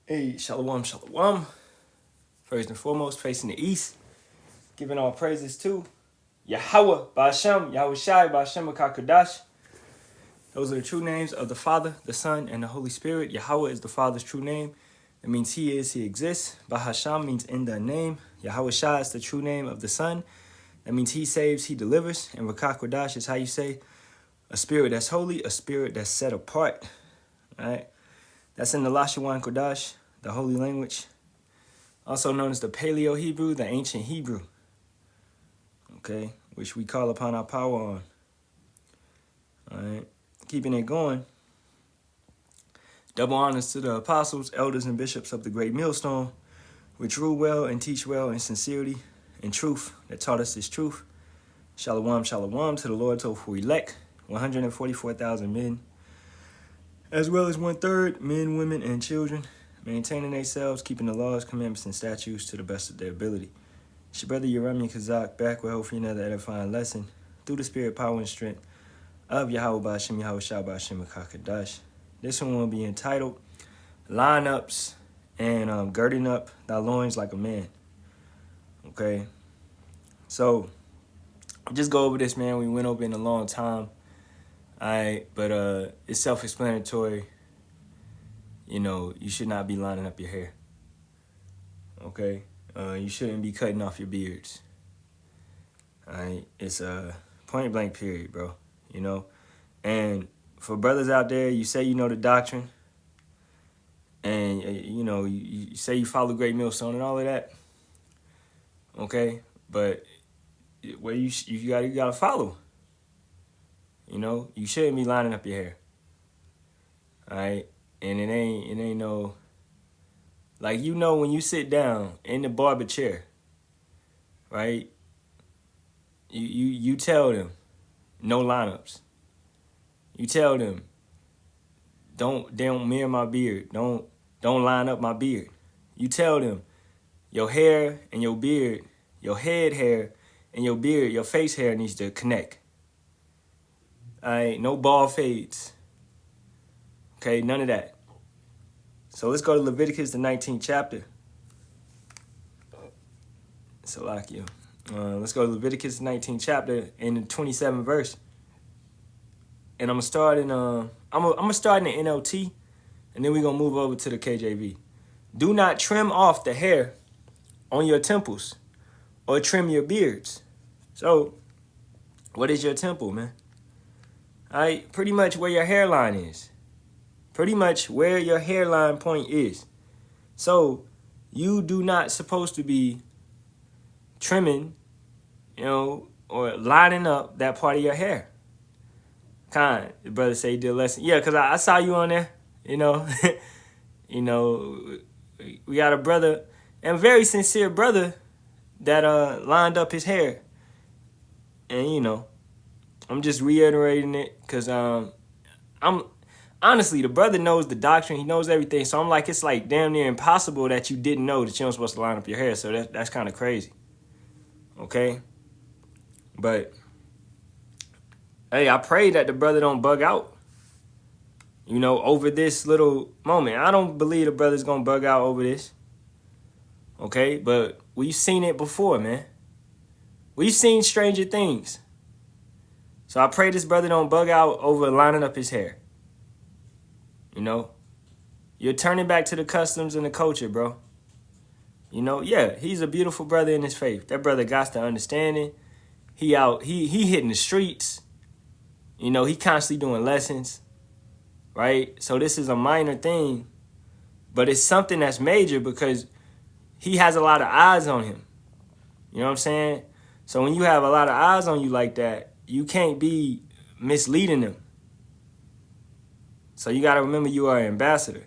Hey, Shalawam, Shalawam. First and foremost, facing the east, giving all praises to Yahawah, Bahasham, Yahawashi, Bahasham, Kakadash. Those are the true names of the Father, the Son, and the Holy Spirit. Yahawah is the Father's true name. That means He is, He exists. Bahasham means in the name. Yahawashi is the true name of the Son. That means He saves, He delivers. And Rakakadash is how you say a spirit that's holy, a spirit that's set apart. All right? That's in the Lashawan Kodash, the holy language, also known as the Paleo-Hebrew, the ancient Hebrew, okay, which we call upon our power on. All right, keeping it going. Double honors to the apostles, elders, and bishops of the great millstone, which rule well and teach well in sincerity and truth, that taught us this truth. Shalawam, Shalawam to the Lord, to who elect, 144,000 men, as well as 1/3 men, women, and children, maintaining themselves, keeping the laws, commandments, and statutes to the best of their ability. It's your brother Yeremi Kazak, back with hopefully another edifying lesson through the spirit, power, and strength of Yahawah, Bahasham, Yahawashi, Bahasham, Kakadash. This one will be entitled Line Ups and Girding Up Thy Loins Like a Man. Okay, so just go over this, man. We went over in a long time. All right, but it's self-explanatory. You know, you should not be lining up your hair. Okay? You shouldn't be cutting off your beards. All right? It's a point blank period, bro. You know? And for brothers out there, you say you know the doctrine. And, you know, you say you follow Great Millstone and all of that. Okay? But where you gotta follow. You know, you shouldn't be lining up your hair. All right? And it ain't no, like, you know, when you sit down in the barber chair, right? You tell them no lineups. You tell them don't mirror my beard. Don't line up my beard. You tell them your hair and your beard, your head hair and your beard, your face hair needs to connect. All right, no ball fades. Okay, none of that. So let's go to Leviticus, the 19th chapter. Salakia. Let's go to Leviticus, the 19th chapter, in the 27th verse. And I'm gonna start in I'm gonna start in the NLT, and then we're gonna move over to the KJV. Do not trim off the hair on your temples, or trim your beards. So, what is your temple, man? All right, pretty much where your hairline is. Pretty much where your hairline point is. So, you do not supposed to be trimming, you know, or lining up that part of your hair. The brother say he did a lesson. Yeah, because I saw you on there, you know. You know, we got a brother, and a very sincere brother, that lined up his hair. And, you know, I'm just reiterating it because I'm honestly, the brother knows the doctrine. He knows everything. So I'm like, it's like damn near impossible that you didn't know that you weren't supposed to line up your hair. So that's kind of crazy. Okay? But, hey, I pray that the brother don't bug out, you know, over this little moment. I don't believe the brother's going to bug out over this. Okay? But we've seen it before, man. We've seen stranger things. So I pray this brother don't bug out over lining up his hair. You know, you're turning back to the customs and the culture, bro. You know, yeah, he's a beautiful brother in his faith. That brother got to understand it. He hitting the streets. You know, he constantly doing lessons, right? So this is a minor thing, but it's something that's major because he has a lot of eyes on him. You know what I'm saying? So when you have a lot of eyes on you like that, you can't be misleading them. So you got to remember you are an ambassador.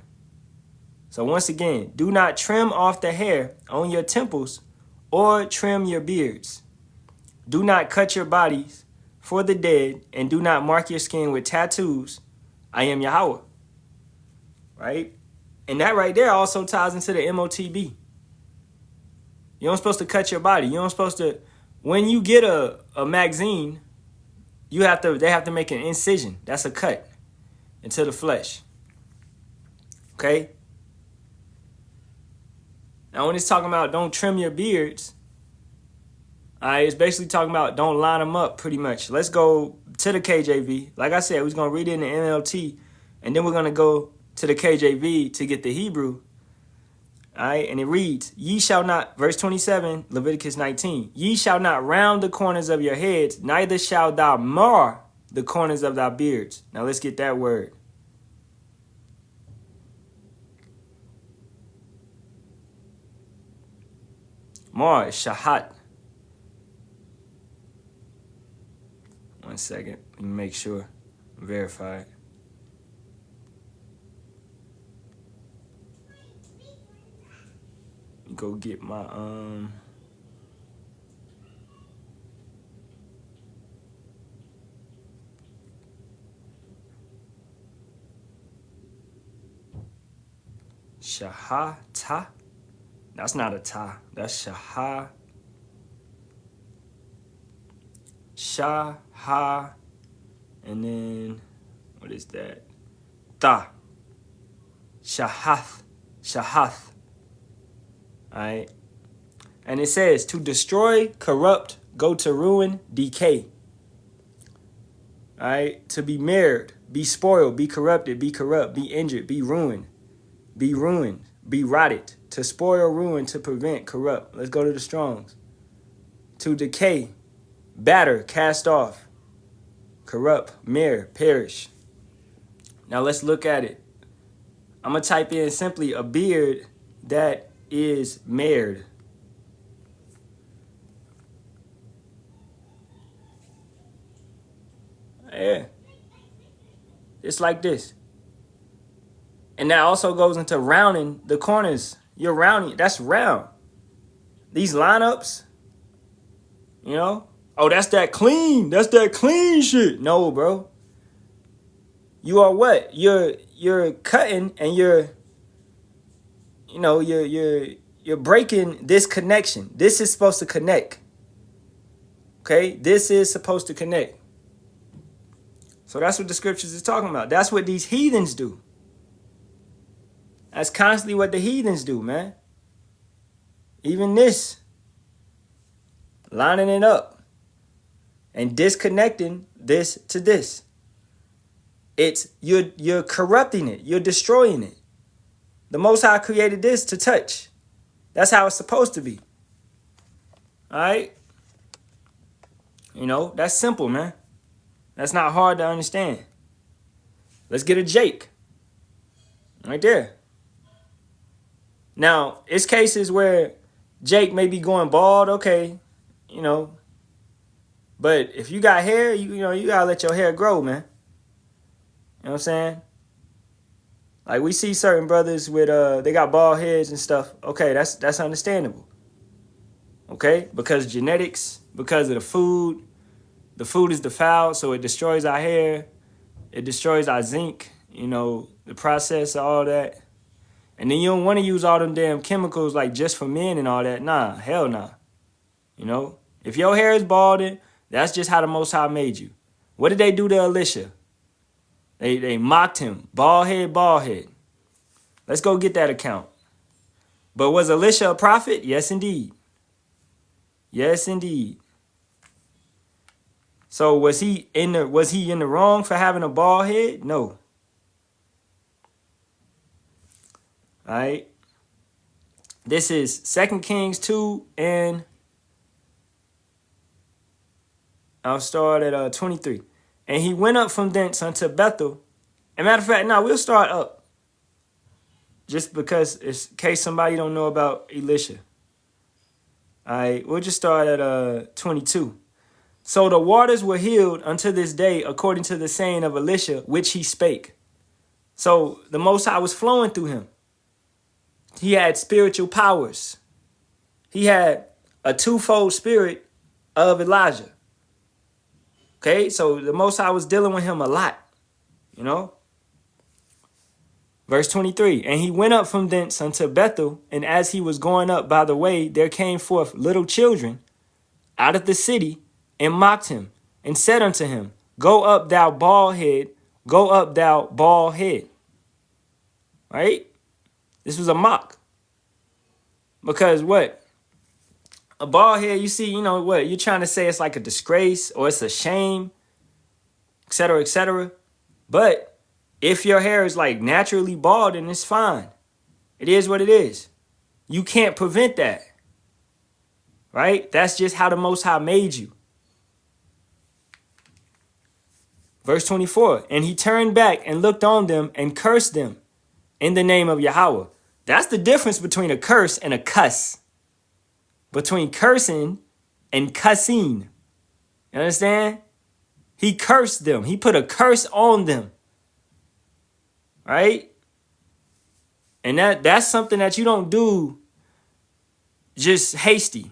So once again, do not trim off the hair on your temples or trim your beards. Do not cut your bodies for the dead, and do not mark your skin with tattoos. I am Yahawah. Right? And that right there also ties into the MOTB. You aren't supposed to cut your body. You aren't supposed to, when you get a magazine, they have to make an incision. That's a cut into the flesh. Okay? Now, when it's talking about don't trim your beards, all right, it's basically talking about don't line them up pretty much. Let's go to the KJV. Like I said, we're going to read it in the NLT, and then we're going to go to the KJV to get the Hebrew. All right, and it reads, ye shall not, verse 27, Leviticus 19, ye shall not round the corners of your heads, neither shall thou mar the corners of thy beards. Now let's get that word. Mar is shahat. One second, let me make sure, verify it. Go get my shahata. That's not a ta. That's shaha. Shaha. And then what is that? Ta. Shahath. Shahath. Alright. And it says to destroy, corrupt, go to ruin, decay. Alright. To be marred, be spoiled, be corrupted, be corrupt, be injured, be ruined, be rotted. To spoil, ruin, to prevent, corrupt. Let's go to the Strongs. To decay, batter, cast off, corrupt, mere, perish. Now let's look at it. I'm going to type in simply a beard that is marred. Yeah. It's like this. And that also goes into rounding the corners. You're rounding. That's round. These lineups, you know. Oh, that's that clean. That's that clean shit. No, bro. You are what? You're cutting and you're breaking this connection. This is supposed to connect. Okay? This is supposed to connect. So that's what the scriptures is talking about. That's what these heathens do. That's constantly what the heathens do, man. Even this. Lining it up. And disconnecting this to this. It's you're corrupting it. You're destroying it. The Most High created this to touch. That's how it's supposed to be. All right? You know, that's simple, man. That's not hard to understand. Let's get a Jake. Right there. Now, it's cases where Jake may be going bald, okay, you know. But if you got hair, you gotta let your hair grow, man. You know what I'm saying? Like we see certain brothers with they got bald heads and stuff. Okay, that's understandable. Okay? Because genetics, because of the food is defiled, so it destroys our hair, it destroys our zinc, you know, the process of all that. And then you don't want to use all them damn chemicals like just for men and all that. Nah, hell nah. You know? If your hair is balding, that's just how the Most High made you. What did they do to Elisha? They mocked him. Bald head. Let's go get that account. But was Elisha a prophet? Yes, indeed. Yes, indeed. So was he in the wrong for having a bald head? No. All right. This is 2 Kings 2, and I'll start at 23. And he went up from thence unto Bethel. And matter of fact, we'll start up. Just because, in case somebody don't know about Elisha. All right, we'll just start at 22. So the waters were healed unto this day, according to the saying of Elisha, which he spake. So the Most High was flowing through him. He had spiritual powers. He had a twofold spirit of Elijah. Okay, so the Most High was dealing with him a lot, you know. Verse 23, and he went up from thence unto Bethel, and as he was going up by the way, there came forth little children out of the city, and mocked him, and said unto him, go up, thou bald head, go up, thou bald head. Right? This was a mock. Because what? A bald head, you see, you know what? You're trying to say it's like a disgrace or it's a shame, etc., etc. But if your hair is like naturally bald, then it's fine. It is what it is. You can't prevent that. Right? That's just how the Most High made you. Verse 24, and he turned back and looked on them and cursed them in the name of Yahawah. That's the difference between a curse and a cuss. Between cursing and cussing. You understand? He cursed them. He put a curse on them. Right? And that's something that you don't do just hasty.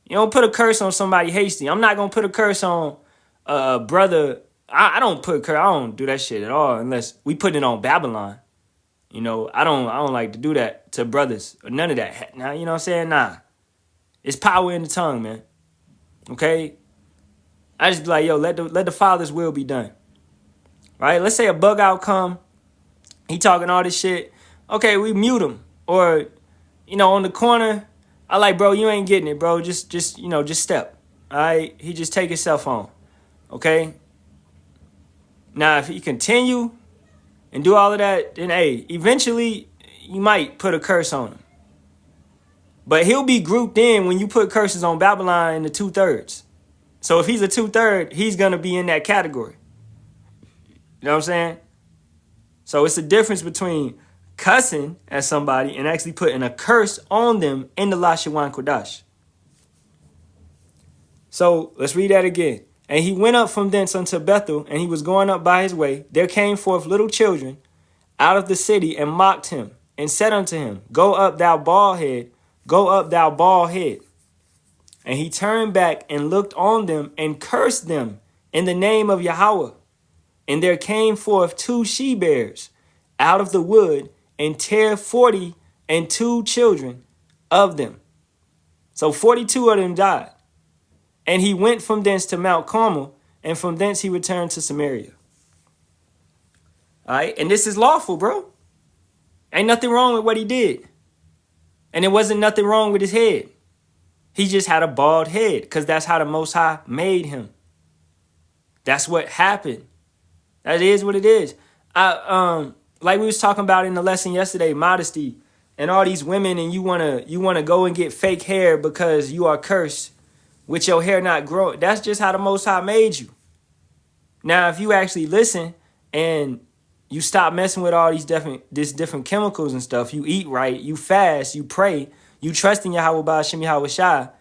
You don't put a curse on somebody hasty. I'm not going to put a curse on brother. I don't put a curse. I don't do that shit at all unless we put it on Babylon. You know, I don't like to do that to brothers or none of that. Now, you know what I'm saying? Nah. It's power in the tongue, man. Okay? I just be like, yo, let the Father's will be done. Right? Let's say a bug out come. He talking all this shit. Okay, we mute him. Or, you know, on the corner, I like, bro, you ain't getting it, bro. Just step. All right? He just take his cell phone. Okay? Now, if he continue and do all of that, then, hey, eventually you might put a curse on him. But he'll be grouped in when you put curses on Babylon in the 2/3. So if he's a 2/3, he's going to be in that category. You know what I'm saying? So it's the difference between cussing at somebody and actually putting a curse on them in the Lashawan Kodash. So let's read that again. And he went up from thence unto Bethel, and he was going up by his way. There came forth little children out of the city and mocked him and said unto him, Go up, thou bald head. Go up, thou bald head. And he turned back and looked on them and cursed them in the name of Yahawah. And there came forth 2 she-bears out of the wood and tear 42 children of them. So 42 of them died. And he went from thence to Mount Carmel, and from thence he returned to Samaria. All right, and this is lawful, bro. Ain't nothing wrong with what he did. And there wasn't nothing wrong with his head. He just had a bald head because that's how the Most High made him. That's what happened. That is what it is. Like we was talking about in the lesson yesterday, modesty and all these women, and you wanna go and get fake hair because you are cursed with your hair not growing. That's just how the Most High made you. Now, if you actually listen and you stop messing with all these different chemicals and stuff, you eat right, you fast, you pray, you trust in Yahawah, Bahasham, Yahawashi,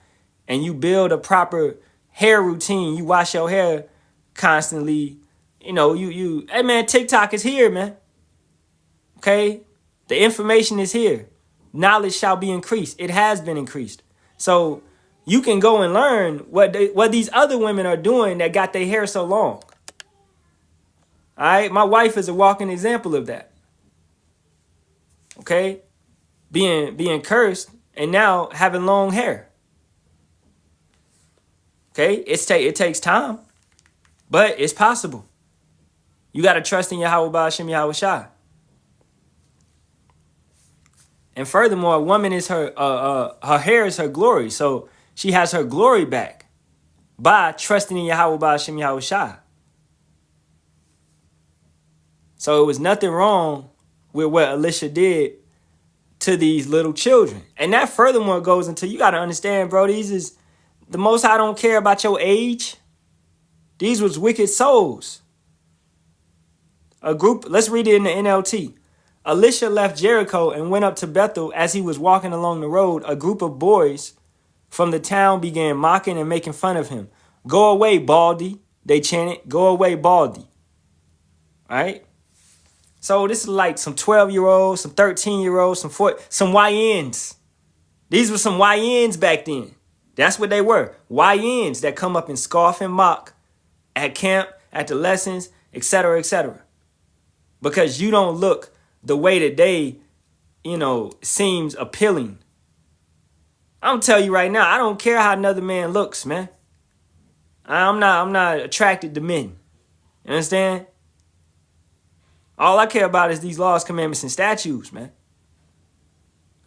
and you build a proper hair routine. You wash your hair constantly. You know, hey man, TikTok is here, man. Okay? The information is here. Knowledge shall be increased. It has been increased. So you can go and learn what these other women are doing that got their hair so long. All right? My wife is a walking example of that. Okay? Being cursed and now having long hair. Okay? It takes time, but it's possible. You got to trust in Yahawah, Bahasham, Yahawashi. And furthermore, a woman is her hair is her glory. So she has her glory back by trusting in Yahawah, Bahasham, Yahawashi. So it was nothing wrong with what Elisha did to these little children. And that furthermore goes into, you got to understand, bro, these is the Most High don't care about your age. These was wicked souls. Let's read it in the NLT. Elisha left Jericho and went up to Bethel. As he was walking along the road, a group of boys from the town began mocking and making fun of him. Go away, Baldy, they chanted. Go away, Baldy. All right? So this is like some 12-year-olds, some 13-year-olds, some YNs. These were some YNs back then. That's what they were. YNs that come up and scoff and mock at camp, at the lessons, etc., etc. Because you don't look the way that they, seems appealing. I'm telling you right now, I don't care how another man looks, man. I'm not attracted to men. You understand? All I care about is these laws, commandments, and statutes, man.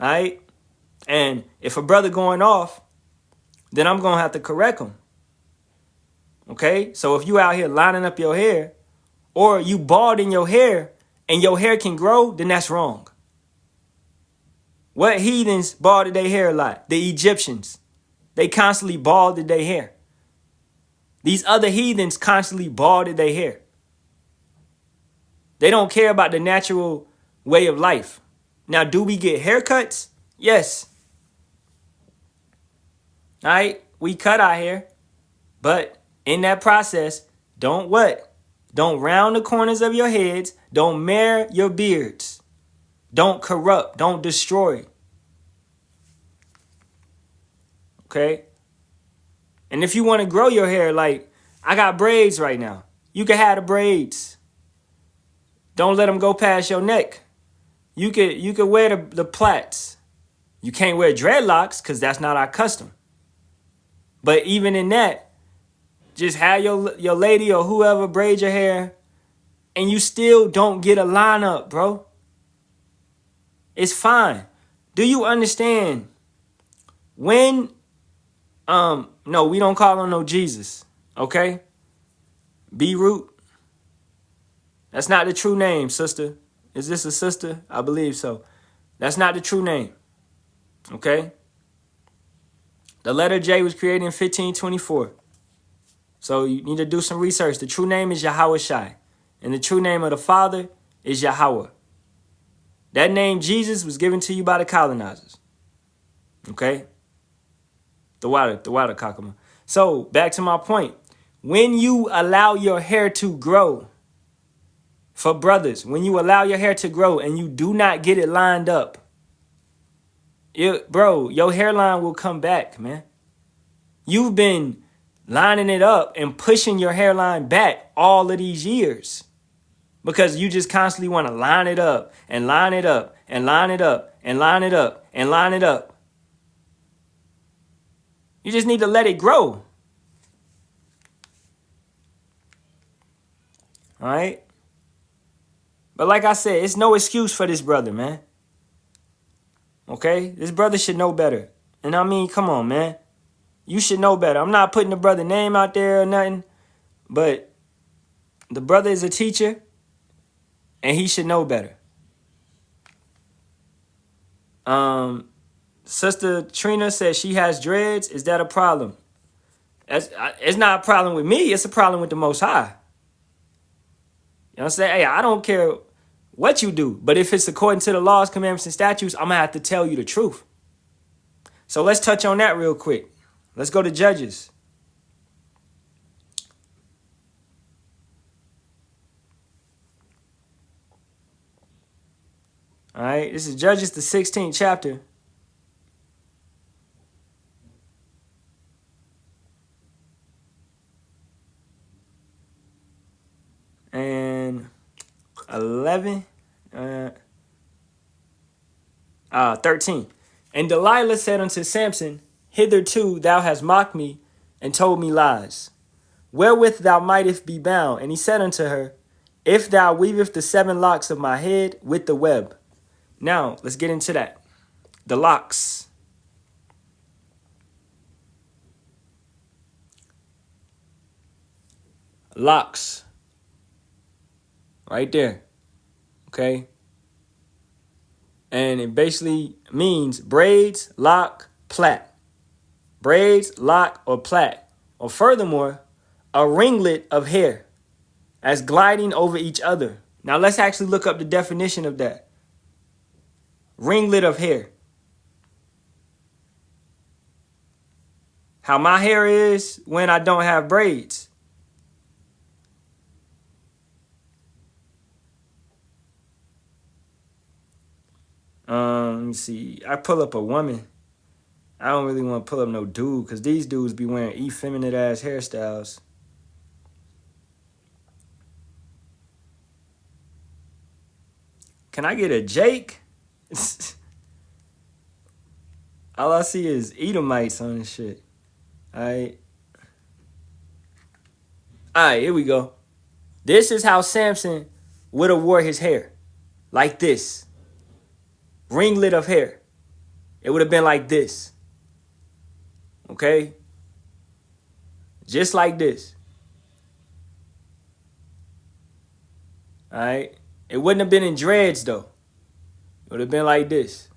All right? And if a brother going off, then I'm going to have to correct him. Okay? So if you out here lining up your hair, or you bald in your hair and your hair can grow, then that's wrong. What heathens balded their hair a lot? The Egyptians. They constantly balded their hair. These other heathens constantly balded their hair. They don't care about the natural way of life. Now, do we get haircuts? Yes. All right, we cut our hair, but in that process, don't what? Don't round the corners of your heads. Don't marre your beards. Don't corrupt. Don't destroy. Okay? And if you want to grow your hair, like, I got braids right now. You can have the braids. Don't let them go past your neck. You could wear the plaits. You can't wear dreadlocks because that's not our custom. But even in that, just have your lady or whoever braid your hair, and you still don't get a lineup, bro. It's fine. Do you understand? When, no, we don't call him no Jesus, okay? B-Root. That's not the true name, sister. Is this a sister? I believe so. That's not the true name, okay? The letter J was created in 1524. So you need to do some research. The true name is Yahawashi. And the true name of the Father is Yahawah. That name, Jesus, was given to you by the colonizers. Okay? The water kakama. So, back to my point. When you allow your hair to grow, for brothers, when you allow your hair to grow and you do not get it lined up, bro, your hairline will come back, man. You've been lining it up and pushing your hairline back all of these years because you just constantly want to line it up and line it up and line it up and line it up and line it up. You just need to let it grow. All right? But like I said, it's no excuse for this brother, man. Okay? This brother should know better. And I mean, come on, man. You should know better. I'm not putting the brother name out there or nothing, but the brother is a teacher, and he should know better. Sister Trina says she has dreads. Is that a problem? It's not a problem with me. It's a problem with the Most High. You know what I'm saying? Hey, I don't care what you do, but if it's according to the laws, commandments, and statutes, I'm going to have to tell you the truth. So let's touch on that real quick. Let's go to Judges. All right, this is Judges, the 16th chapter. And 13. And Delilah said unto Samson, hitherto thou hast mocked me and told me lies, wherewith thou mightest be bound. And he said unto her, if thou weavest the 7 locks of my head with the web. Now, let's get into that. The locks. Locks. Right there. Okay? And it basically means braids, lock, plait. Braids, lock, or plait. Or furthermore, a ringlet of hair as gliding over each other. Now let's actually look up the definition of that. Ringlet of hair. How my hair is when I don't have braids. Let me see. I pull up a woman. I don't really want to pull up no dude because these dudes be wearing effeminate ass hairstyles. Can I get a Jake? All I see is Edomites on this shit. Alright, here we go. This is how Samson would have wore his hair. Like this. Ringlet of hair. it would have been like this. Okay? Just like this. All right? It wouldn't have been in dreads, though. It would have been like this.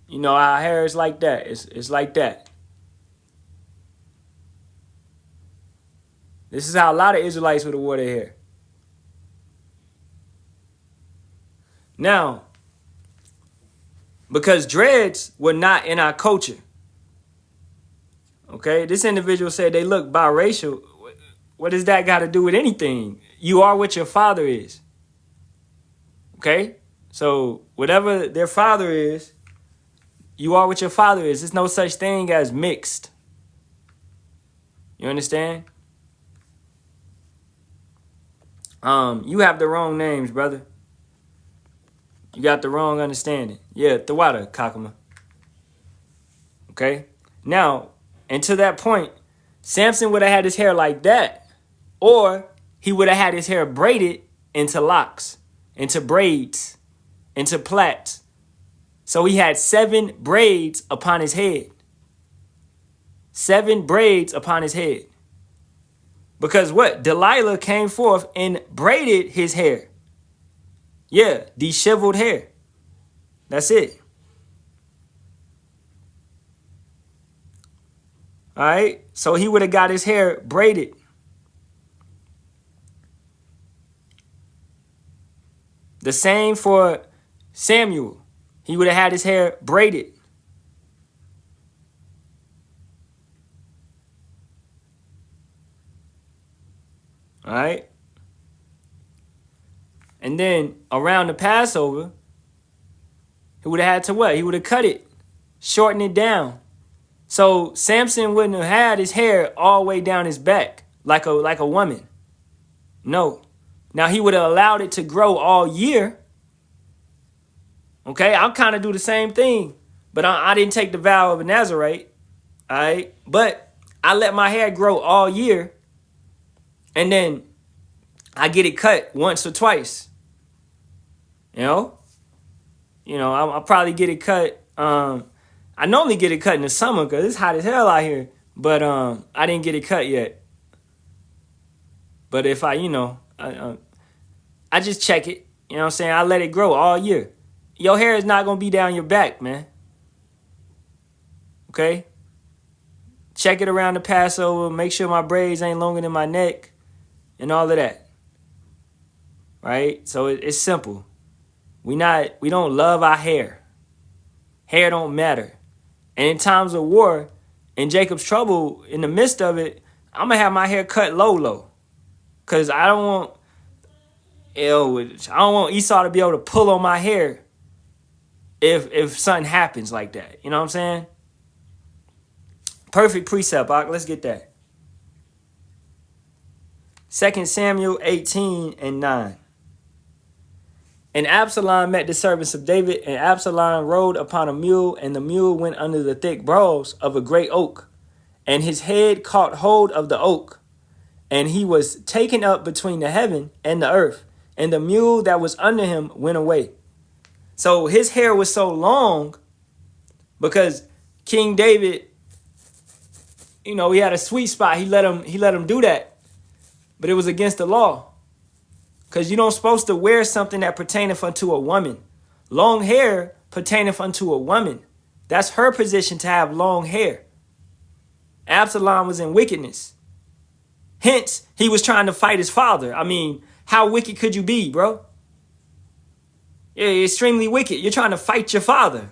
You know, our hair is like that. It's like that. This is how a lot of Israelites would have wore their hair. Now, because dreads were not in our culture. Okay, this individual said they look biracial. What does that got to do with anything? You are what your father is. Okay, so whatever their father is, you are what your father is. There's no such thing as mixed. You understand? You have the wrong names, brother. You got the wrong understanding. Yeah, Tawada, Kakama. Okay? Now, and to that point, Samson would have had his hair like that. Or he would have had his hair braided into locks, into braids, into plaits. So he had 7 braids upon his head. 7 braids upon his head. Because what? Delilah came forth and braided his hair. Yeah, disheveled hair. That's it. All right. So he would have got his hair braided. The same for Samuel. He would have had his hair braided. All right. And then around the Passover, he would have had to what? He would have cut it, shorten it down. So Samson wouldn't have had his hair all the way down his back like a woman. No. Now he would have allowed it to grow all year. Okay, I'll kind of do the same thing, but I didn't take the vow of a Nazarite. All right, but I let my hair grow all year, and then I get it cut once or twice. You know, I'll probably get it cut. I normally get it cut in the summer because it's hot as hell out here, but I didn't get it cut yet. But if I just check it. You know what I'm saying? I let it grow all year. Your hair is not going to be down your back, man. Okay? Check it around the Passover. Make sure my braids ain't longer than my neck and all of that. Right? So it's simple. We don't love our hair. Hair don't matter. And in times of war, in Jacob's trouble, in the midst of it, I'm going to have my hair cut low. Because I don't want Esau to be able to pull on my hair if something happens like that. You know what I'm saying? Perfect precept, Ak. Let's get that. 2 Samuel 18:9. And Absalom met the servants of David, and Absalom rode upon a mule, and the mule went under the thick boughs of a great oak, and his head caught hold of the oak, and he was taken up between the heaven and the earth, and the mule that was under him went away. So his hair was so long because King David, he had a sweet spot. He let him do that, but it was against the law. Because you don't supposed to wear something that pertaineth unto a woman. Long hair pertaineth unto a woman. That's her position to have long hair. Absalom was in wickedness. Hence, he was trying to fight his father. I mean, how wicked could you be, bro? Yeah, you're extremely wicked. You're trying to fight your father.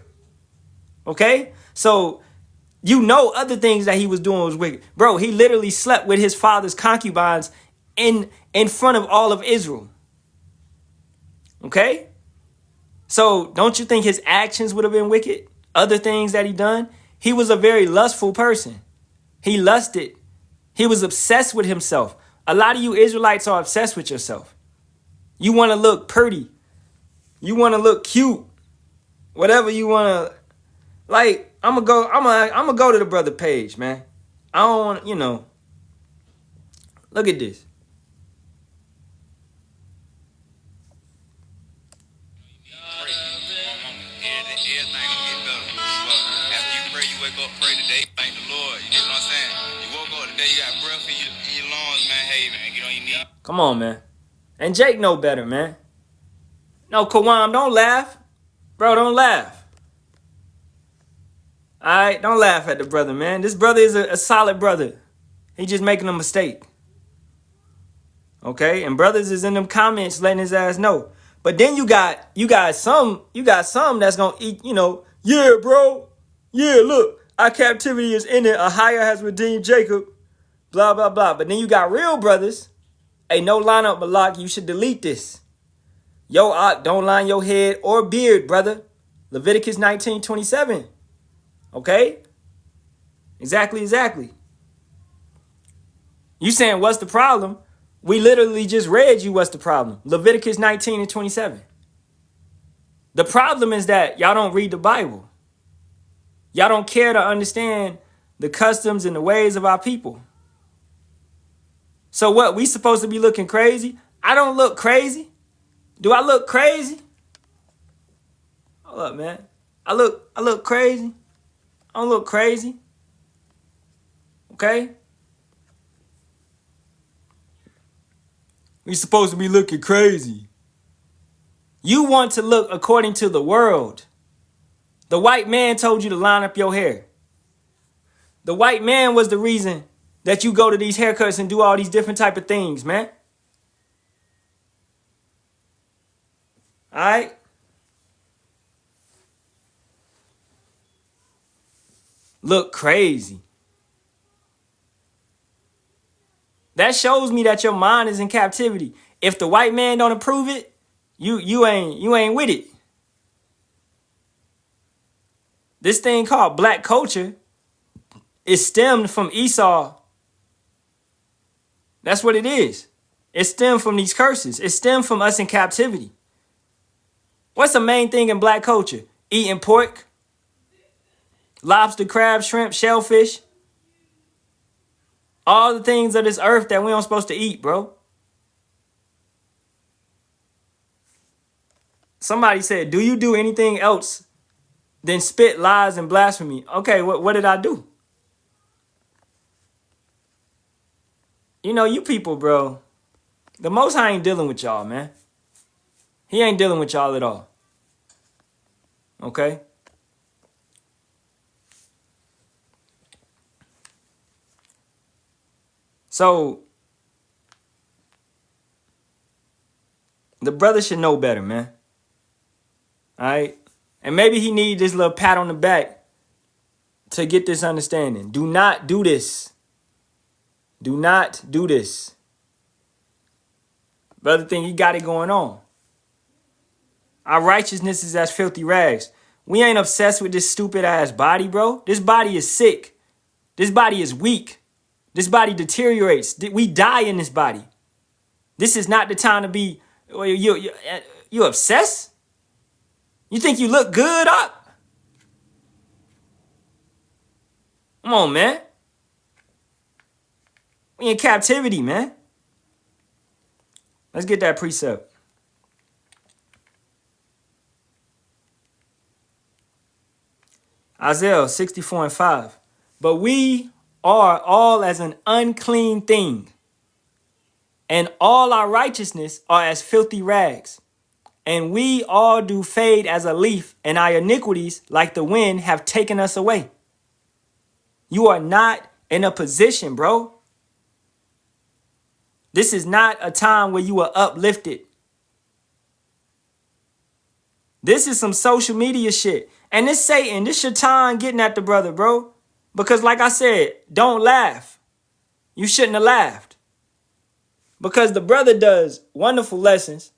Okay? So, other things that he was doing was wicked. Bro, he literally slept with his father's concubines in front of all of Israel. Okay? So don't you think his actions would have been wicked? Other things that he done? He was a very lustful person. He lusted. He was obsessed with himself. A lot of you Israelites are obsessed with yourself. You want to look pretty. You want to look cute. Whatever you want to. Like, I'm gonna go to the brother page, man. I don't want, Look at this. pray today, thank the Lord. You know what I'm saying? You woke up today, you got breath in your lungs, man. Hey, man, get on your knees. Come on, man. And Jake know better, man. No, Kawam, don't laugh. Bro, don't laugh. All right? Don't laugh at the brother, man. This brother is a solid brother. He just making a mistake. Okay? And brothers is in them comments letting his ass know. But then you got some that's gonna eat, yeah, bro. Yeah, look, our captivity is in it. A higher has redeemed Jacob. Blah, blah, blah. But then you got real brothers. Hey, no line up, Barak. You should delete this. Yo, don't line your head or beard, brother. Leviticus 19:27. Okay? Exactly. You saying, what's the problem? We literally just read you what's the problem. Leviticus 19:27. The problem is that y'all don't read the Bible. Y'all don't care to understand the customs and the ways of our people. So what? We supposed to be looking crazy? I don't look crazy. Do I look crazy? Hold up, man. I look crazy. I don't look crazy. Okay? We supposed to be looking crazy. You want to look according to the world. The white man told you to line up your hair. The white man was the reason that you go to these haircuts and do all these different type of things, man. All right? Look crazy. That shows me that your mind is in captivity. If the white man don't approve it, you ain't with it. This thing called black culture is stemmed from Esau. That's what it is. It stemmed from these curses. It stemmed from us in captivity. What's the main thing in black culture? Eating pork, lobster, crab, shrimp, shellfish. All the things of this earth that we aren't supposed to eat, bro. Somebody said, do you do anything else than spit, lies, and blasphemy? Okay, what did I do? You people, bro. The Most High ain't dealing with y'all, man. He ain't dealing with y'all at all. Okay? So, the brother should know better, man. All right? And maybe he need this little pat on the back to get this understanding. Do not do this. Do not do this. Brother think he got it going on. Our righteousness is as filthy rags. We ain't obsessed with this stupid ass body, bro. This body is sick. This body is weak. This body deteriorates. We die in this body. This is not the time to be, you obsessed? You think you look good up? Come on, man. We in captivity, man. Let's get that precept. Isaiah 64:5. But we are all as an unclean thing, and all our righteousness are as filthy rags. And we all do fade as a leaf, and our iniquities, like the wind, have taken us away. You are not in a position, bro. This is not a time where you are uplifted. This is some social media shit. And this Satan, this Shaitan getting at the brother, bro. Because like I said, don't laugh. You shouldn't have laughed. Because the brother does wonderful lessons.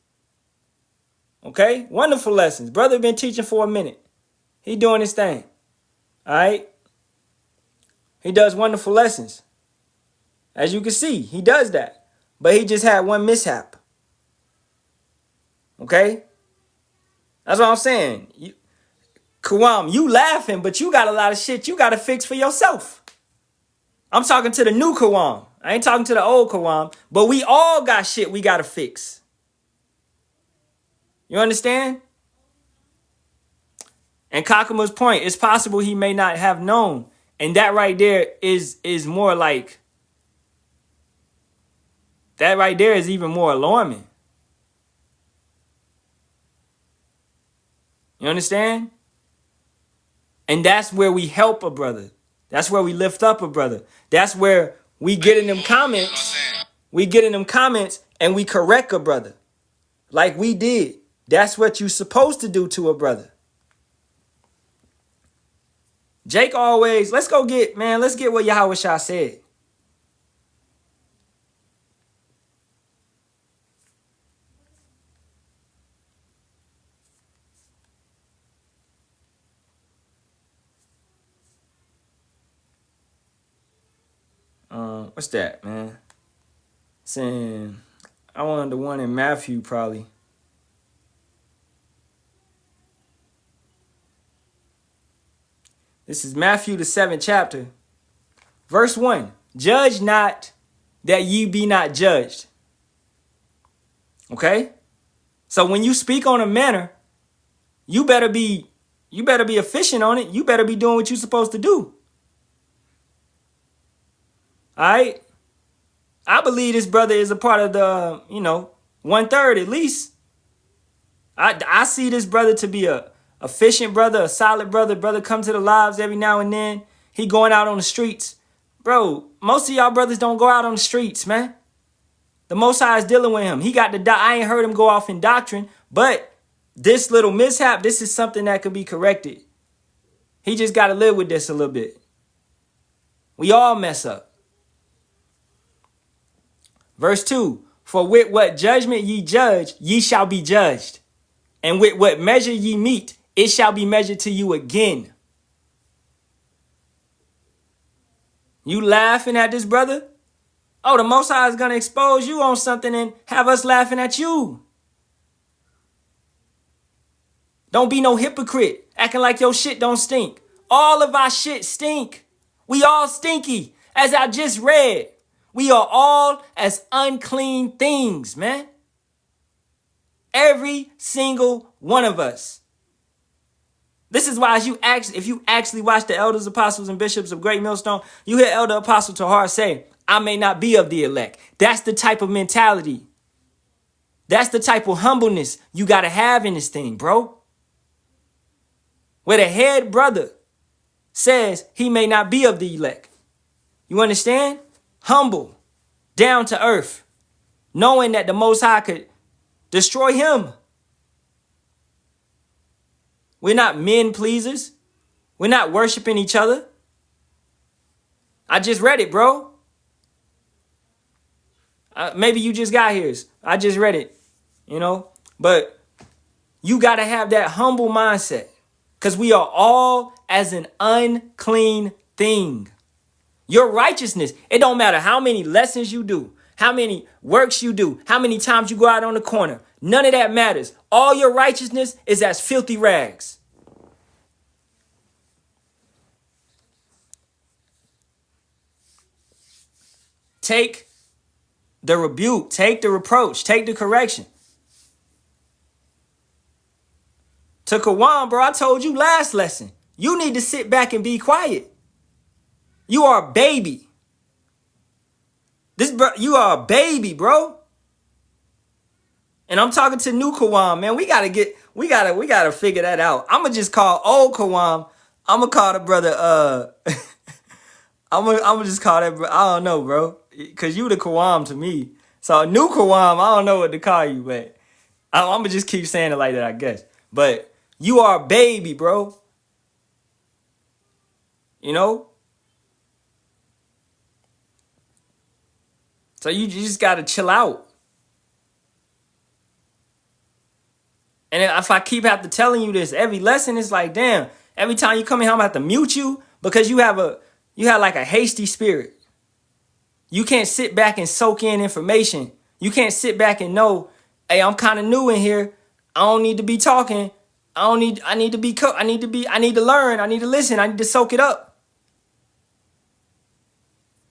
Okay? Wonderful lessons. Brother been teaching for a minute. He doing his thing. All right? He does wonderful lessons. As you can see, he does that. But he just had one mishap. Okay? That's what I'm saying. Kawam, you laughing, but you got a lot of shit you got to fix for yourself. I'm talking to the new Kawam. I ain't talking to the old Kawam. But we all got shit we got to fix. You understand? And Kakama's point, it's possible he may not have known And that right there is more like, that right there is even more alarming. You understand? And that's where we help a brother. That's where we lift up a brother. That's where we get in them comments. We get in them comments and we correct a brother. Like we did. That's what you're supposed to do to a brother. Jake always, let's get what Yahawashi said. What's that, man? Saying, I wanted the one in Matthew probably. This is Matthew the 7th chapter. Verse 1. Judge not that ye be not judged. Okay? So when you speak on a manner, you better be efficient on it. You better be doing what you're supposed to do. All right? I believe this brother is a part of the, 1/3 at least. I see this brother to be a efficient brother, a solid brother. Brother come to the lives every now and then. He going out on the streets. Bro, most of y'all brothers don't go out on the streets, man. The Most High is dealing with him. He got I ain't heard him go off in doctrine, but this little mishap, this is something that could be corrected. He just got to live with this a little bit. We all mess up. Verse 2, for with what judgment ye judge, ye shall be judged. And with what measure ye meet, it shall be measured to you again. You laughing at this brother? Oh, the Most High is going to expose you on something and have us laughing at you. Don't be no hypocrite, acting like your shit don't stink. All of our shit stink. We all stinky. As I just read, we are all as unclean things, man. Every single one of us. This is why if you actually watch the elders, apostles, and bishops of Great Millstone, you hear Elder Apostle Tahar say, I may not be of the elect. That's the type of mentality. That's the type of humbleness you got to have in this thing, bro. Where the head brother says he may not be of the elect. You understand? Humble, down to earth, knowing that the Most High could destroy him. We're not men pleasers. We're not worshiping each other. I just read it, bro. Maybe you just got here. I just read it, But you got to have that humble mindset because we are all as an unclean thing. Your righteousness, it don't matter how many lessons you do, how many works you do, how many times you go out on the corner. None of that matters. All your righteousness is as filthy rags. Take the rebuke, take the reproach, take the correction. To Kawan, bro, I told you last lesson. You need to sit back and be quiet. You are a baby. You are a baby, bro. And I'm talking to new Kawam, man. We gotta figure that out. I'ma just call old Kawam. I'ma call the brother. I'ma just call that. I don't know, bro, cause you the Kawam to me. So new Kawam, I don't know what to call you, but I'ma just keep saying it like that, I guess. But you are a baby, bro. So you just gotta chill out. And if I keep having to telling you this every lesson, it's like, damn, every time you come in here, I'm gonna have to mute you because you have like a hasty spirit. You can't sit back and soak in information. You can't sit back and know, hey, I'm kind of new in here. I don't need to be talking. I need to learn. I need to listen. I need to soak it up.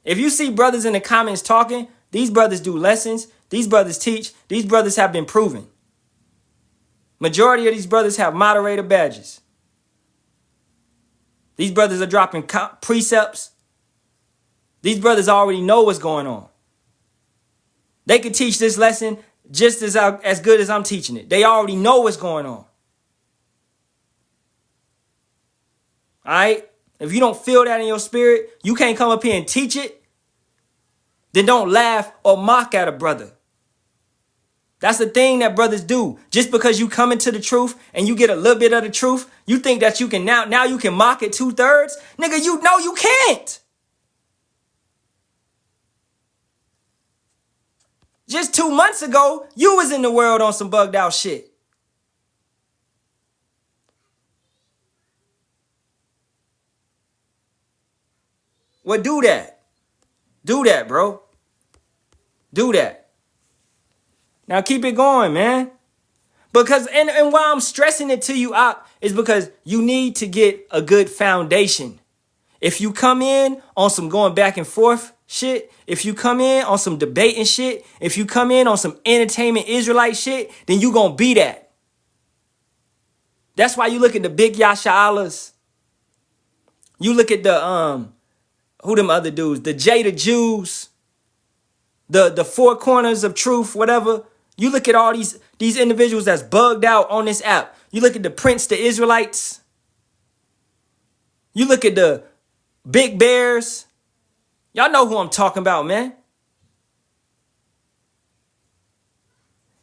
If you see brothers in the comments talking, these brothers do lessons. These brothers teach. These brothers have been proven. Majority of these brothers have moderator badges. These brothers are dropping precepts. These brothers already know what's going on. They could teach this lesson just as good as I'm teaching it. They already know what's going on. All right? If you don't feel that in your spirit, you can't come up here and teach it, then don't laugh or mock at a brother. That's the thing that brothers do. Just because you come into the truth and you get a little bit of the truth, you think that you can now you can mock it 2/3? Nigga, you know you can't. Just 2 months ago, you was in the world on some bugged out shit. Well, do that. Do that, bro. Do that. Now keep it going, man. Because, and why I'm stressing it to you out is because you need to get a good foundation. If you come in on some going back and forth shit, if you come in on some debating shit, if you come in on some entertainment Israelite shit, then you gonna be that. That's why you look at the big Yasharahlas. You look at the, who them other dudes, the Jada Jews, the Four Corners of Truth, whatever. You look at all these individuals that's bugged out on this app. You look at the Prince, the Israelites. You look at the Big Bears. Y'all know who I'm talking about, man.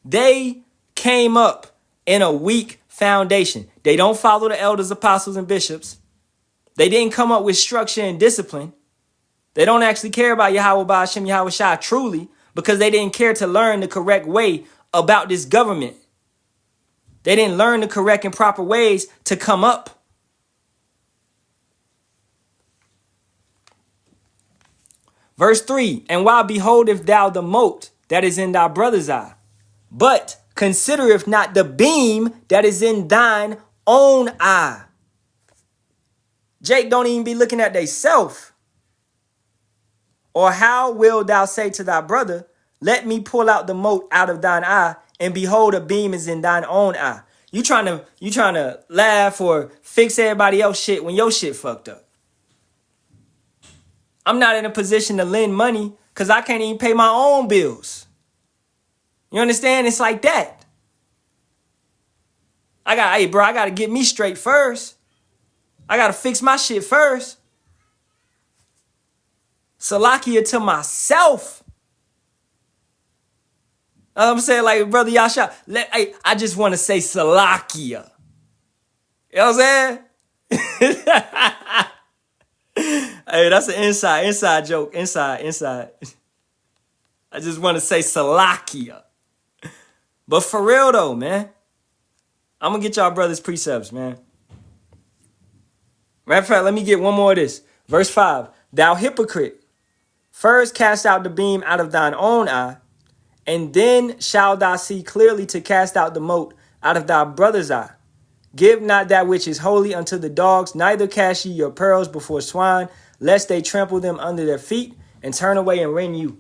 They came up in a weak foundation. They don't follow the elders, apostles, and bishops. They didn't come up with structure and discipline. They don't actually care about Yahawah, Bahasham, Yahawashi truly, because they didn't care to learn the correct way about this government. They didn't learn the correct and proper ways to come up. Verse 3, and why beholdest thou the mote that is in thy brother's eye, but considereth not the beam that is in thine own eye. Jake don't even be looking at theyself. Or how wilt thou say to thy brother, let me pull out the mote out of thine eye, and behold, a beam is in thine own eye. You trying to laugh or fix everybody else shit when your shit fucked up. I'm not in a position to lend money because I can't even pay my own bills. You understand? It's like that. I got to get me straight first. I got to fix my shit first. Salakia to myself. I'm saying, like, brother Yasha, I just want to say Salakia. You know what I'm saying? Hey, that's an inside joke. Inside. I just want to say Salakia. But for real, though, man, I'm going to get y'all brothers' precepts, man. Matter of fact, let me get one more of this. Verse 5, thou hypocrite, first cast out the beam out of thine own eye, and then shalt thou see clearly to cast out the mote out of thy brother's eye. Give not that which is holy unto the dogs, neither cast ye your pearls before swine, lest they trample them under their feet and turn away and rend you.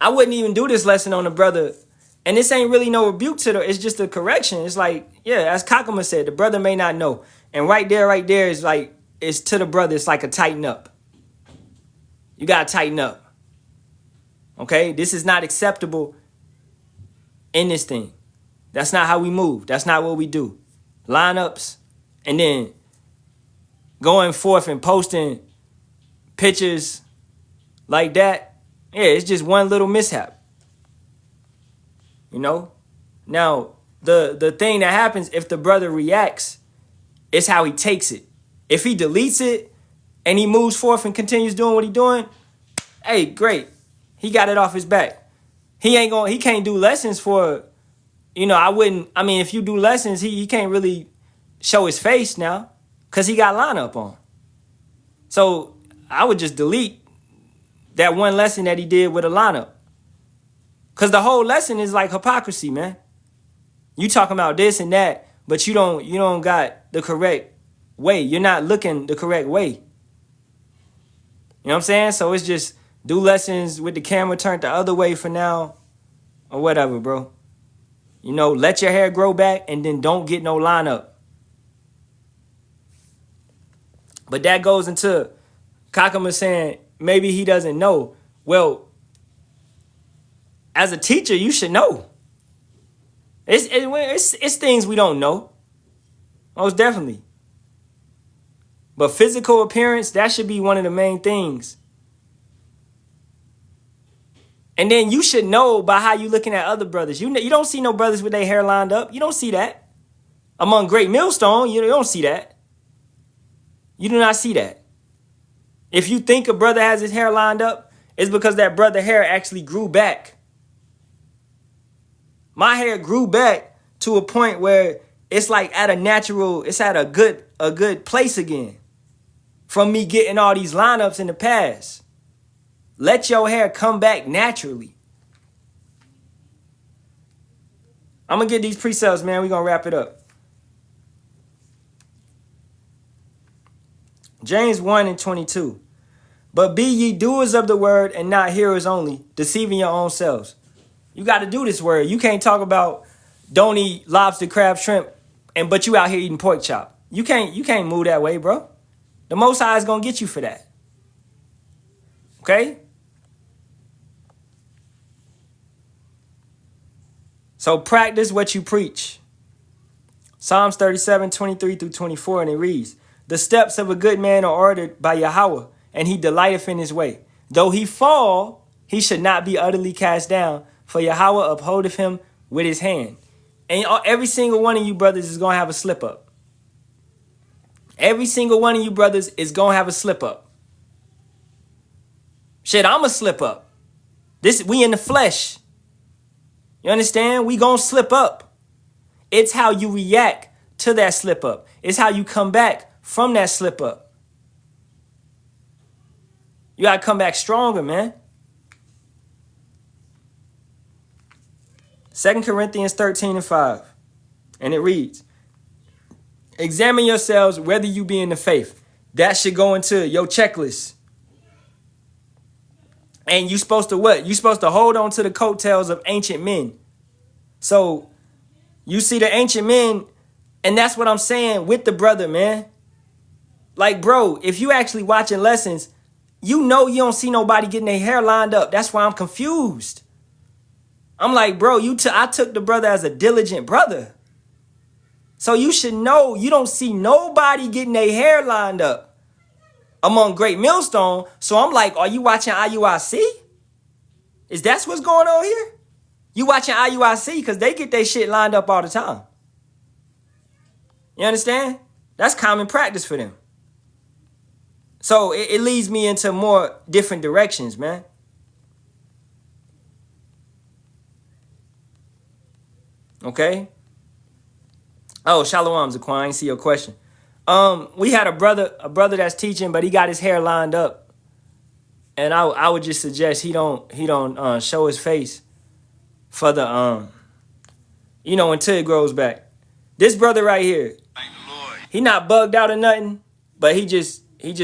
I wouldn't even do this lesson on the brother, and this ain't really no rebuke to the, it's just a correction. It's like, yeah, as Kakama said, the brother may not know. And right there is like, it's to the brother, it's like a tighten up. You got to tighten up. Okay, this is not acceptable in this thing. That's not how we move. That's not what we do. Lineups and then going forth and posting pictures like that. Yeah, it's just one little mishap. You know? Now, the thing that happens if the brother reacts is how he takes it. If he deletes it and he moves forth and continues doing what he's doing, hey, great. He got it off his back. He can't do lessons for, if you do lessons, he can't really show his face now because he got lineup on. So I would just delete that one lesson that he did with a lineup. Because the whole lesson is like hypocrisy, man. You talking about this and that, but you don't got the correct way. You're not looking the correct way. You know what I'm saying? So it's just do lessons with the camera turned the other way for now or whatever, bro. Let your hair grow back and then don't get no lineup. But that goes into Kakama saying maybe he doesn't know. Well, as a teacher, you should know. It's things we don't know. Most definitely. But physical appearance, that should be one of the main things. And then you should know by how you looking at other brothers. You don't see no brothers with their hair lined up. You don't see that. Among Great Millstone, you don't see that. You do not see that. If you think a brother has his hair lined up, it's because that brother hair actually grew back. My hair grew back to a point where it's like at a natural, it's at a good place again. From me getting all these lineups in the past. Let your hair come back naturally. I'm going to get these precepts, man. We're going to wrap it up. James 1:22. But be ye doers of the word and not hearers only, deceiving your own selves. You got to do this word. You can't talk about don't eat lobster, crab, shrimp, but you out here eating pork chop. You can't move that way, bro. The Most High is going to get you for that. Okay? So practice what you preach. Psalms 37:23-24, and it reads, the steps of a good man are ordered by Yahawah, and he delighteth in his way. Though he fall, he should not be utterly cast down, for Yahawah upholdeth him with his hand. And every single one of you brothers is going to have a slip up. Every single one of you brothers is going to have a slip up. Shit, I'm a slip up. We in the flesh. You understand? We going to slip up. It's how you react to that slip up. It's how you come back from that slip up. You got to come back stronger, man. 2 Corinthians 13:5. And it reads, examine yourselves whether you be in the faith. That should go into your checklist. And you supposed to what? You supposed to hold on to the coattails of ancient men. So you see the ancient men, and that's what I'm saying with the brother, man. Like, bro, if you actually watching lessons, you know you don't see nobody getting their hair lined up. That's why I'm confused. I'm like, bro, I took the brother as a diligent brother. So you should know you don't see nobody getting their hair lined up among Great Millstone. So I'm like, are you watching IUIC? Is that what's going on here? You watching IUIC because they get their shit lined up all the time. You understand? That's common practice for them. So it leads me into more different directions, man. Okay. Oh, Shalawam, Zaquan, I ain't see your question. We had a brother that's teaching, but he got his hair lined up. And I would just suggest he don't show his face for the until it grows back. This brother right here, Thank the Lord. he not bugged out or nothing, but he just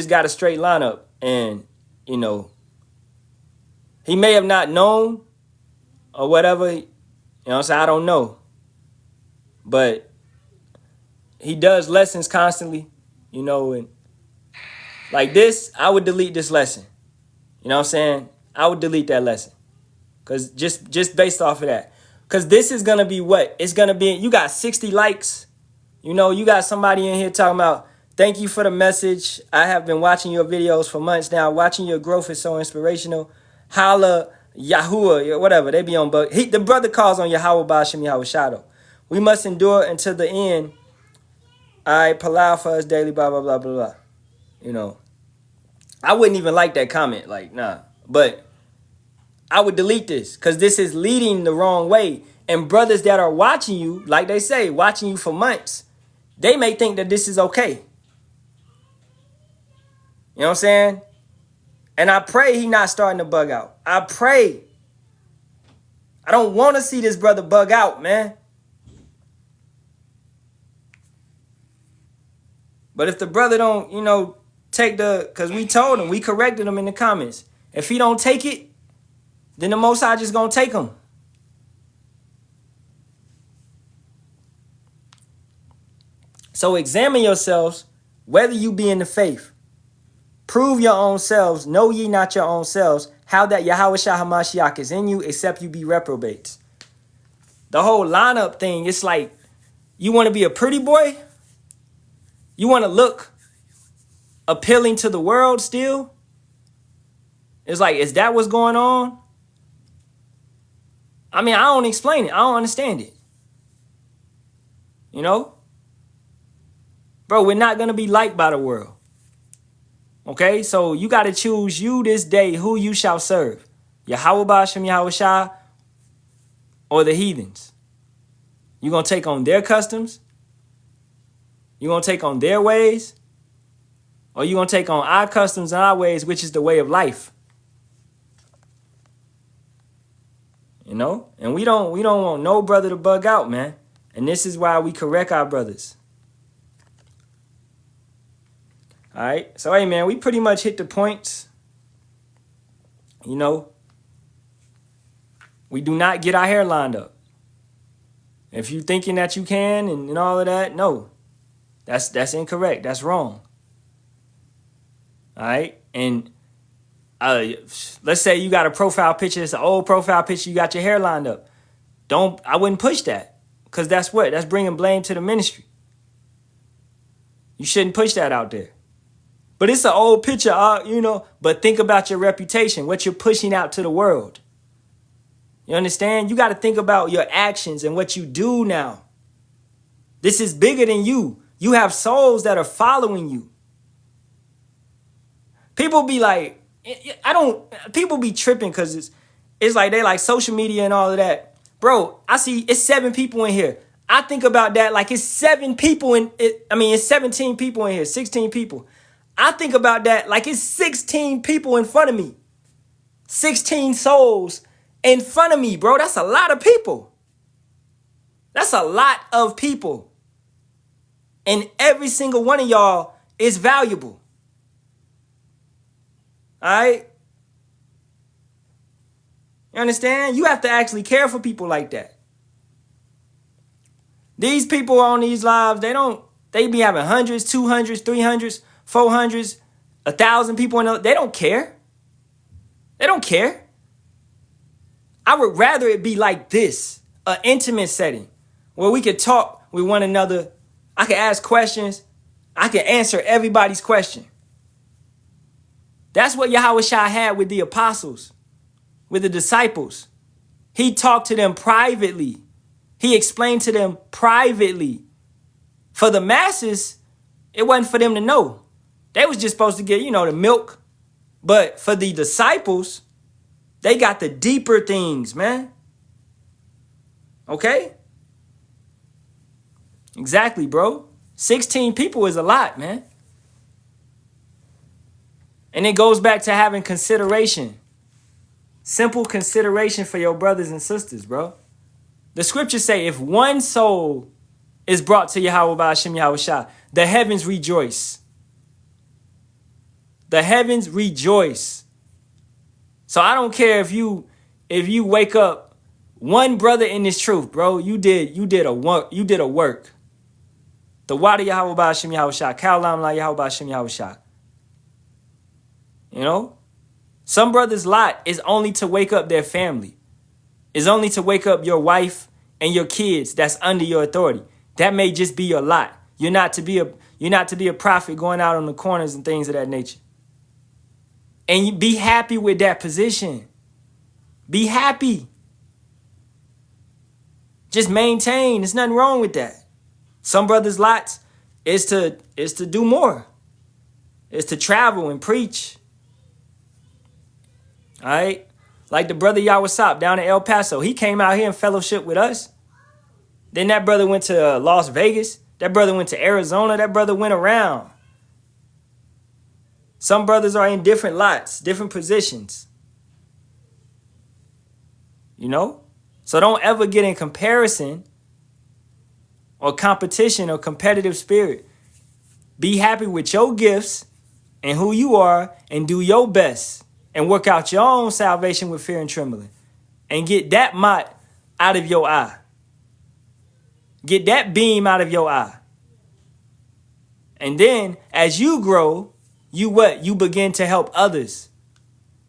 got a straight lineup, and he may have not known or whatever. You know what I'm saying? I don't know. But he does lessons constantly, and like this, I would delete this lesson. You know what I'm saying? I would delete that lesson. Cause just based off of that. Cause this is gonna be what? It's gonna be, you got 60 likes. You got somebody in here talking about, thank you for the message. I have been watching your videos for months now. Watching your growth is so inspirational. Holla, Yahuwah, whatever. They be on bug. The brother calls on Yahawah, Bahasham, Yahawashi. We must endure until the end. I palau for us daily, blah, blah, blah, blah, blah. I wouldn't even like that comment. Like, nah. But I would delete this because this is leading the wrong way. And brothers that are watching you, like they say, watching you for months, they may think that this is okay. You know what I'm saying? And I pray he not starting to bug out. I pray. I don't want to see this brother bug out, man. But if the brother don't, take because we told him, we corrected him in the comments. If he don't take it, then the Most High just going to take him. So examine yourselves whether you be in the faith. Prove your own selves. Know ye not your own selves. How that Yahawashi HaMashiach is in you, except you be reprobates. The whole lineup thing, it's like, you want to be a pretty boy? You want to look appealing to the world still? It's like, is that what's going on? I mean, I don't explain it. I don't understand it. You know? Bro, we're not going to be liked by the world. Okay? So you got to choose you this day who you shall serve. Yahawah, Bahasham, Yahawashi, or the heathens. You going to take on their customs? You going to take on their ways? Or you going to take on our customs and our ways, which is the way of life? You know? And we don't want no brother to bug out, man. And this is why we correct our brothers. All right? So, hey, man, we pretty much hit the points. You know? We do not get our hair lined up. If you thinking that you can and all of that, no. That's incorrect. That's wrong. All right? And let's say you got a profile picture. It's an old profile picture. You got your hair lined up. I wouldn't push that. Because that's bringing blame to the ministry. You shouldn't push that out there. But it's an old picture, you know. But think about your reputation, what you're pushing out to the world. You understand? You got to think about your actions and what you do now. This is bigger than you. You have souls that are following you. People be like, people be tripping because it's like they like social media and all of that. Bro, I see it's 7 people in here. I think about that like it's 7 people it's 17 people in here, 16 people. I think about that like it's 16 people in front of me. 16 souls in front of me, bro. That's a lot of people. That's a lot of people. And every single one of y'all is valuable. All right? You understand? You have to actually care for people like that. These people on these lives, they be having 100s, 200s, 300s, 400s, 1,000 people in they don't care. They don't care. I would rather it be like this, an intimate setting where we could talk with one another. I can ask questions. I can answer everybody's question. That's what Yahawashi had with the apostles, with the disciples. He talked to them privately. He explained to them privately. For the masses, it wasn't for them to know. They was just supposed to get, the milk. But for the disciples, they got the deeper things, man. Okay? Exactly, bro. 16 people is a lot, man. And it goes back to having consideration. Simple consideration for your brothers and sisters, bro. The scriptures say if one soul is brought to Yahawah Bahasham Yahawashi, the heavens rejoice. The heavens rejoice. So I don't care if you wake up one brother in this truth, bro. You did a work. The water Yahawah Bahasham Yahawashi, Halalyam Yahawah Bahasham Yahawashi. You know? Some brothers' lot is only to wake up their family. Is only to wake up your wife and your kids that's under your authority. That may just be your lot. You're not to be a prophet going out on the corners and things of that nature. And you be happy with that position. Be happy. Just maintain. There's nothing wrong with that. Some brothers' lots is to do more. Is to travel and preach. All right? Like the brother Yahawah down in El Paso. He came out here and fellowship with us. Then that brother went to Las Vegas. That brother went to Arizona. That brother went around. Some brothers are in different lots, different positions. You know? So don't ever get in comparison or competition or competitive spirit. Be happy with your gifts and who you are and do your best and work out your own salvation with fear and trembling and get that mot out of your eye. Get that beam out of your eye. And then as you grow, you what? You begin to help others.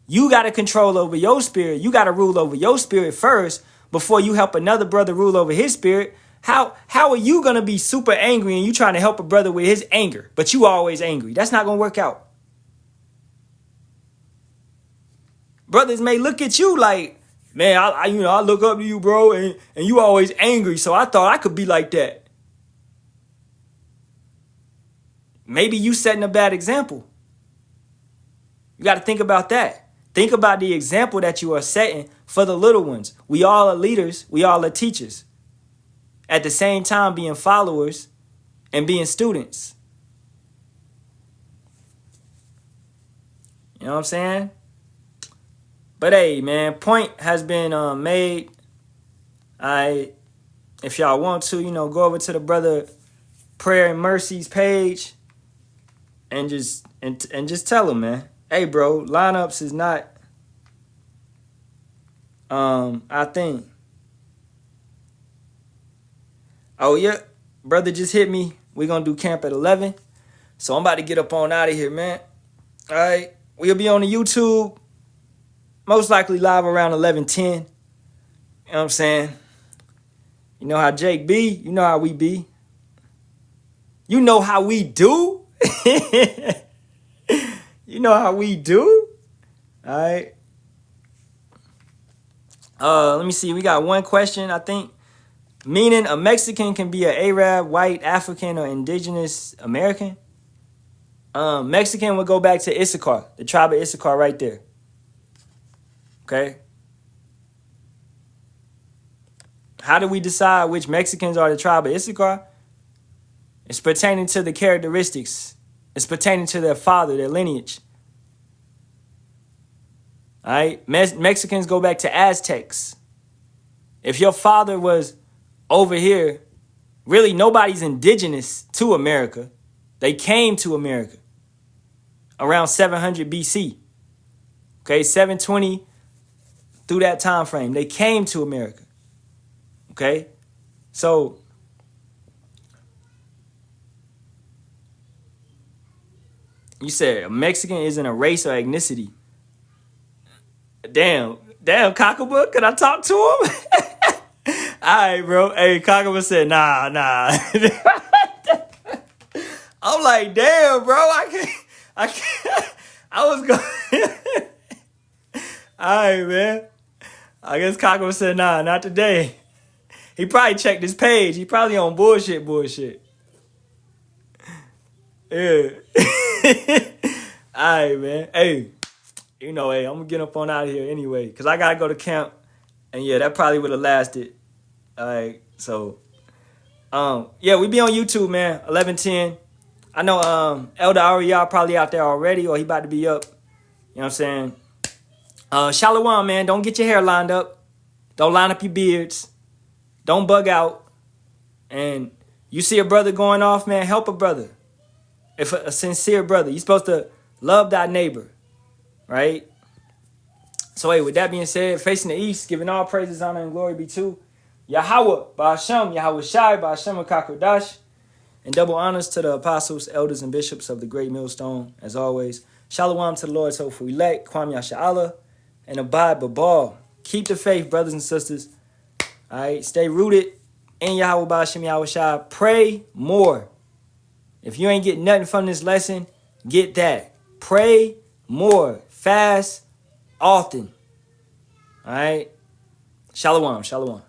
You got to control over your spirit. You got to rule over your spirit first before you help another brother rule over his spirit. How are you going to be super angry and you trying to help a brother with his anger, but you always angry? That's not going to work out. Brothers may look at you like, man, I look up to you, bro, and you always angry, so I thought I could be like that. Maybe you setting a bad example. You got to think about that. Think about the example that you are setting for the little ones. We all are leaders. We all are teachers. At the same time, being followers and being students. You know what I'm saying? But hey, man, point has been made. If y'all want to, go over to the Brother Prayer and Mercy's page and just tell him, man. Hey, bro, lineups is not our thing. Oh, yeah, brother just hit me. We're going to do camp at 11. So I'm about to get up on out of here, man. All right, we'll be on the YouTube. Most likely live around 11:10. You know what I'm saying? You know how Jake be. You know how we be. You know how we do. You know how we do. All right. Let me see. We got one question, I think. Meaning a Mexican can be an Arab, white, African, or indigenous American. Mexican would go back to Issachar, the tribe of Issachar right there. Okay. How do we decide which Mexicans are the tribe of Issachar? It's pertaining to the characteristics. It's pertaining to their father, their lineage. All right. Mexicans go back to Aztecs. If your father was over here, really nobody's indigenous to America. They came to America around 700 BC. Okay, 720 through that time frame. They came to America. Okay? So you said a Mexican isn't a race or ethnicity. Damn, Cockaboo, can I talk to him? All right, bro. Hey, Cockaboo said, nah. I'm like, damn, bro, I can't. I was going. All right, man. I guess Cockaboo said, nah, not today. He probably checked his page. He probably on bullshit. Yeah. All right, man. Hey, I'm going to get up on out of here anyway because I got to go to camp. And, yeah, that probably would have lasted. All right, so, yeah, we be on YouTube, man, 11:10. I know Elder Ariel probably out there already or he about to be up. You know what I'm saying? Shalawam, man, don't get your hair lined up. Don't line up your beards. Don't bug out. And you see a brother going off, man, help a brother. If a sincere brother, you're supposed to love thy neighbor, right? So, hey, with that being said, facing the east, giving all praises, honor, and glory be to Yahawah, Bahasham, Yahawashi, Bahasham, Kakodash, and double honors to the apostles, elders, and bishops of the great millstone, as always. Shalawam to the Lord's hopeful elect, Kwam Yasharahla, and abide Babal. Keep the faith, brothers and sisters. All right, stay rooted in Yahawah, Bahasham, Yahawashi. Pray more. If you ain't getting nothing from this lesson, get that. Pray more. Fast often. All right. Shalawam.